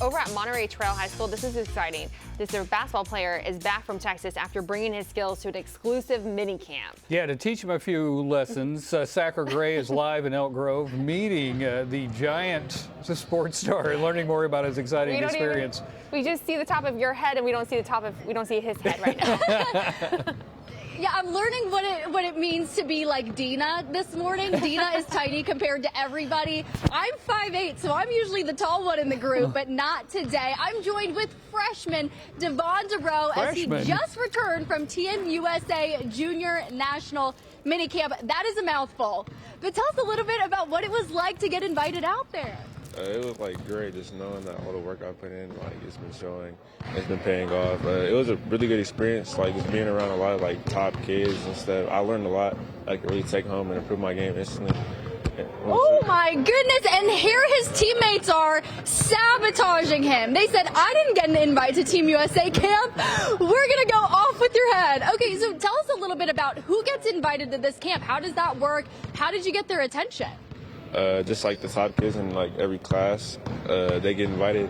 over at Monterey Trail High School, this is exciting. Their basketball player is back from Texas after bringing his skills to an exclusive minicamp. Yeah, to teach him a few lessons, Sakura Gray is live in Elk Grove meeting the giant sports star and learning more about his exciting experience. We just see the top of your head and we don't see his head right now. Yeah, I'm learning what it means to be like Dina this morning. Dina is tiny compared to everybody. I'm 5'8", so I'm usually the tall one in the group, but not today. I'm joined with freshman Devon DeRoe as he just returned from Team USA Junior National Minicamp. That is a mouthful. But tell us a little bit about what it was like to get invited out there. It was great, just knowing that all the work I put in, it's been showing, it's been paying off. It was a really good experience, just being around a lot of top kids and stuff. I learned a lot I could really take home and improve my game instantly. Oh my goodness, and here his teammates are sabotaging him. They said, I didn't get an invite to Team USA camp. We're gonna go off with your head. Okay, so tell us a little bit about who gets invited to this camp. How does that work? How did you get their attention? Just the top kids in every class, they get invited.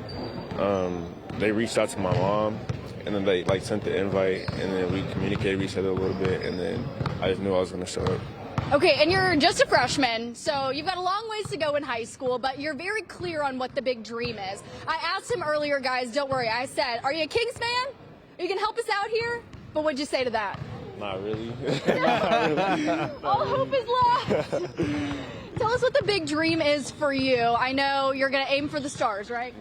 They reached out to my mom, and then they sent the invite, and then we communicated with each other a little bit, and then I just knew I was going to show up. Okay, and you're just a freshman, so you've got a long ways to go in high school, but you're very clear on what the big dream is. I asked him earlier, guys, don't worry, I said, are you a Kings fan? Are you going to help us out here? But what'd you say to that? Not really. Not really. All hope is lost. Tell us what the big dream is for you. I know you're going to aim for the stars, right?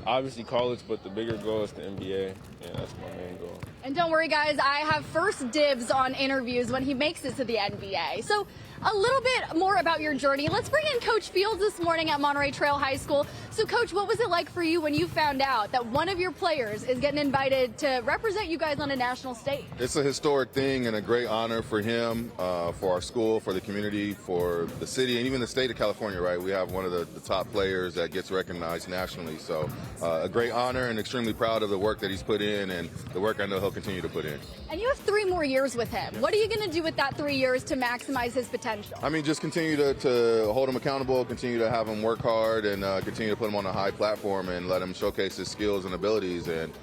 Obviously college, but the bigger goal is the NBA, and that's my main goal. And don't worry, guys, I have first dibs on interviews when he makes it to the NBA. So a little bit more about your journey. Let's bring in Coach Fields this morning at Monterey Trail High School. So, Coach, what was it like for you when you found out that one of your players is getting invited to represent you guys on a national stage? It's a historic thing and a great honor for him, for our school, for the community, for the city, and even the state of California, right? We have one of the top players that gets recognized nationally. So a great honor, and extremely proud of the work that he's put in and the work I know he'll continue to put in. And you have 3 more years with him. What are you going to do with that 3 years to maximize his potential? I mean, just continue to hold him accountable, continue to have him work hard, and continue to put him on a high platform and let him showcase his skills and abilities. And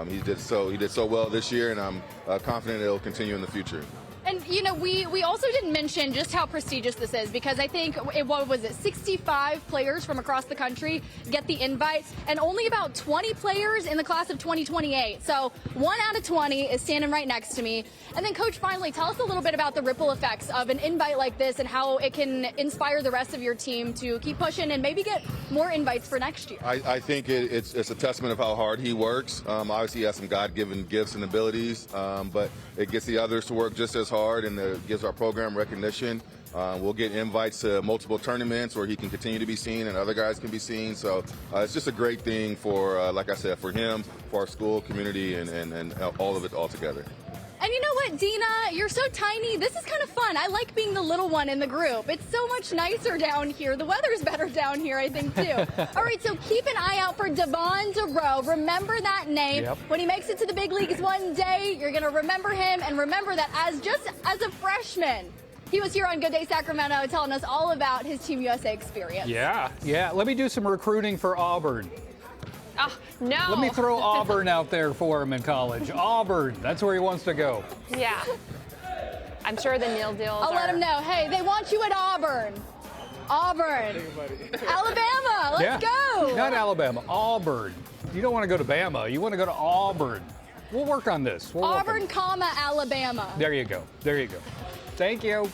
he did so well this year, and I'm confident it'll continue in the future. And, you know, we also didn't mention just how prestigious this is, because I think, 65 players from across the country get the invite, and only about 20 players in the class of 2028. So 1 out of 20 is standing right next to me. And then, Coach, finally, tell us a little bit about the ripple effects of an invite like this and how it can inspire the rest of your team to keep pushing and maybe get more invites for next year. I think it's a testament of how hard he works. Obviously, he has some God-given gifts and abilities, but it gets the others to work just as hard, and it gives our program recognition. We'll get invites to multiple tournaments where he can continue to be seen and other guys can be seen. So it's just a great thing for, like I said, for him, for our school, community, and all of it all together. And you know what, Dina? You're so tiny. This is kind of fun. I like being the little one in the group. It's so much nicer down here. The weather's better down here, I think, too. All right, so keep an eye out for Devon DeRoe. Remember that name. Yep. When he makes it to the big leagues one day, you're going to remember him, and remember that as a freshman, he was here on Good Day Sacramento telling us all about his Team USA experience. Yeah. Let me do some recruiting for Auburn. Oh, no. Let me throw Auburn out there for him in college. Auburn, that's where he wants to go. Yeah. I'm sure the Neil deals I'll let him know. Hey, they want you at Auburn. Auburn. Alabama, let's go. Not Alabama, Auburn. You don't want to go to Bama. You want to go to Auburn. We'll work on this. Auburn, Alabama. There you go. Thank you.